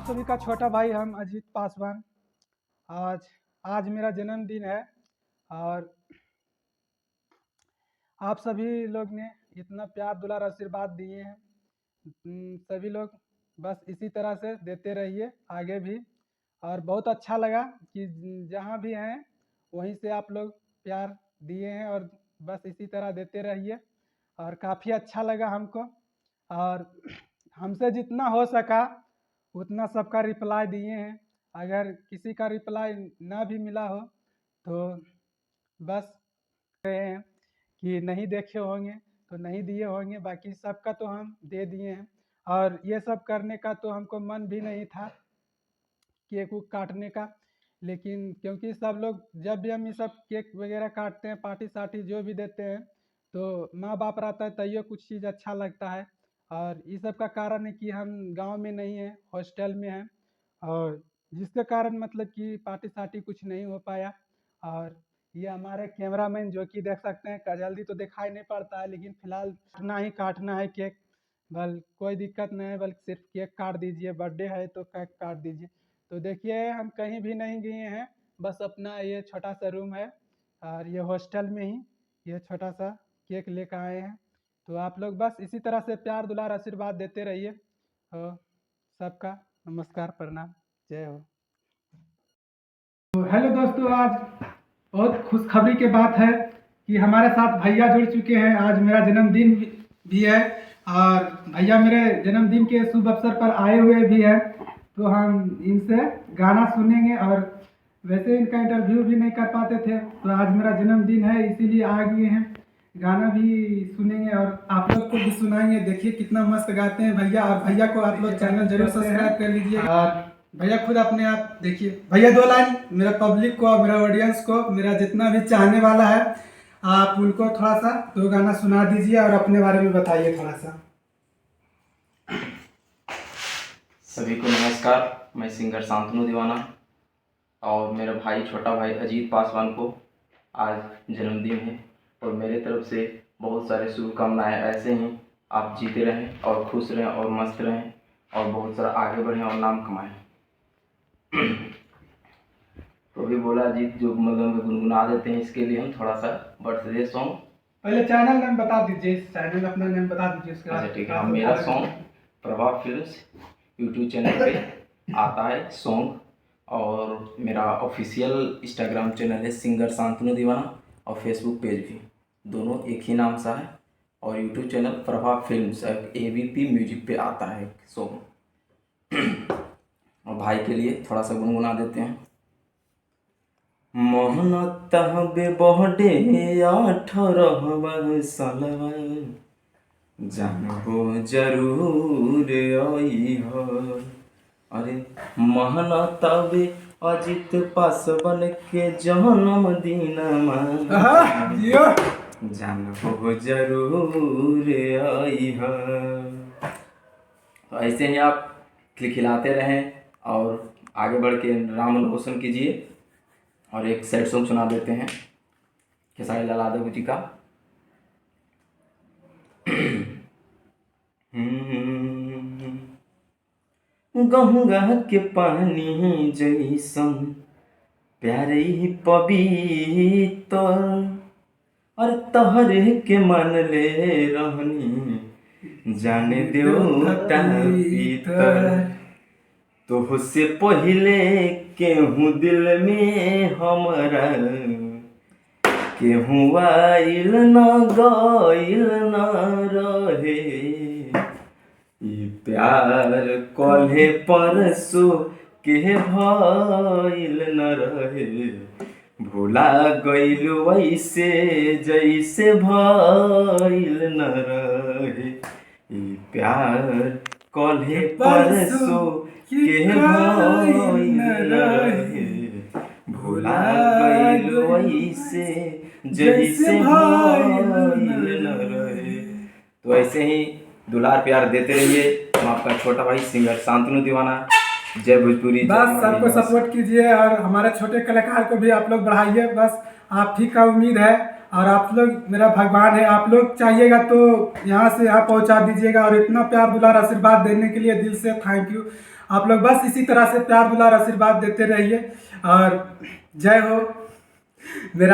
आप सभी का छोटा भाई हम अजीत पासवान। आज आज मेरा जन्मदिन है और आप सभी लोग ने इतना प्यार दुलार आशीर्वाद दिए हैं। सभी लोग बस इसी तरह से देते रहिए आगे भी। और बहुत अच्छा लगा कि जहाँ भी हैं वहीं से आप लोग प्यार दिए हैं और बस इसी तरह देते रहिए। और काफ़ी अच्छा लगा हमको और हमसे जितना हो सका उतना सबका रिप्लाई दिए हैं। अगर किसी का रिप्लाई ना भी मिला हो तो बस रहे हैं कि नहीं देखे होंगे तो नहीं दिए होंगे, बाकी सबका तो हम दे दिए हैं। और ये सब करने का तो हमको मन भी नहीं था केक उक काटने का, लेकिन क्योंकि सब लोग जब भी हम ये सब केक वगैरह काटते हैं पार्टी सार्टी जो भी देते हैं तो माँ बाप रहता है तैयो कुछ चीज़ अच्छा लगता है। और इस सब का कारण है कि हम गांव में नहीं हैं, हॉस्टल में हैं, और जिसके कारण मतलब कि पार्टी सार्टी कुछ नहीं हो पाया। और ये हमारे कैमरामैन जो कि देख सकते हैं जल्दी तो दिखाई नहीं पड़ता है, लेकिन फिलहाल काटना है केक। कोई दिक्कत नहीं है, बल्कि सिर्फ केक काट दीजिए, बर्थडे है तो केक काट दीजिए। तो देखिए हम कहीं भी नहीं गए हैं, बस अपना ये छोटा सा रूम है और ये हॉस्टल में ही ये छोटा सा केक लेकर आए हैं। तो आप लोग बस इसी तरह से प्यार दुलार आशीर्वाद देते रहिए। और सबका नमस्कार, प्रणाम, जय हो। तो हेलो दोस्तों, आज बहुत खुशखबरी की बात है कि हमारे साथ भैया जुड़ चुके हैं। आज मेरा जन्मदिन भी है और भैया मेरे जन्मदिन के शुभ अवसर पर आए हुए भी हैं। तो हम इनसे गाना सुनेंगे और वैसे इनका इंटरव्यू भी नहीं कर पाते थे, तो आज मेरा जन्मदिन है इसीलिए आ गए हैं। गाना भी सुनेंगे और आप लोग को भी सुनाएंगे। देखिए कितना मस्त गाते हैं भैया, और भैया को आप लोग चैनल जरूर सब्सक्राइब कर लीजिए। और भैया खुद अपने आप देखिए, भैया दो लाइन मेरा पब्लिक को, मेरा ऑडियंस को, मेरा जितना भी चाहने वाला है आप उनको थोड़ा सा दो गाना सुना दीजिए और अपने बारे में बताइए थोड़ा सा। सभी को नमस्कार, मैं सिंगर शांतनु दीवाना और मेरा भाई छोटा भाई अजीत पासवान को आज जन्मदिन है और मेरे तरफ से बहुत सारे शुभकामनाएं। ऐसे ही आप जीते रहें और खुश रहें और मस्त रहें और बहुत सारा आगे बढ़ें और नाम कमाएं। तो भी बोला अजीत जो मतलब गुनगुना देते हैं, इसके लिए हम थोड़ा सा बर्थडे सॉन्ग। पहले चैनल नेम बता दीजिए, चैनल अपना नेम बता दीजिए उसके बाद। अच्छा ठीक है, मेरा सॉन्ग प्रभाव फिल्म्स यूट्यूब चैनल पे आता है सॉन्ग, और मेरा ऑफिशियल इंस्टाग्राम चैनल है सिंगर शांतनु दीवाना, और फेसबुक पेज भी दोनों एक ही नाम सा है, और यूट्यूब चैनल प्रभाव फिल्म्स AVP म्यूजिक पे आता है सॉन्ग। और भाई के लिए थोड़ा सा गुनगुना देते हैं। मोहन तहबे बहडे 18 सालवा जानबो जरूर आई हो। अरे महन तबे अजित पासवान के जन्मदिन जानबो जरूर आई हो। तो ऐसे ही आप खिलखिलाते रहें और आगे बढ़ के नाम रोशन कीजिए। और एक सैड सॉन्ग सुना देते हैं खेसारी लाल यादव जी का। गंगा के पानी जैसन प्यारे ही पवित्र, और तहरे के मन ले रहनी जाने देवता पितर। तो से पहले केहू दिल में हमरा केहू आइल न गइल न रहे। ये प्यार कल्हे परसों के भइल न रहे, भुला गइल वैसे जैसे भइल न रहे। ये प्यार कल्हे परसों के भइल न रहे, भुला गइल वैसे जैसे भइल न रहे। तो ऐसे ही दुलार प्यार देते रहिए। हम आपका छोटा भाई सिंगर शांतनु दीवाना। जय भोजपुरी। बस सबको सपोर्ट कीजिए और हमारे छोटे कलाकार को भी आप लोग बढ़ाइए, बस आप ही का उम्मीद है। और आप लोग मेरा भगवान है। आप लोग चाहिएगा तो यहाँ से यहाँ पहुँचा दीजिएगा। और इतना प्यार दुलार आशीर्वाद देने के लिए दिल से थैंक यू। आप लोग बस इसी तरह से प्यार दुलार आशीर्वाद देते रहिए और जय हो। मेरा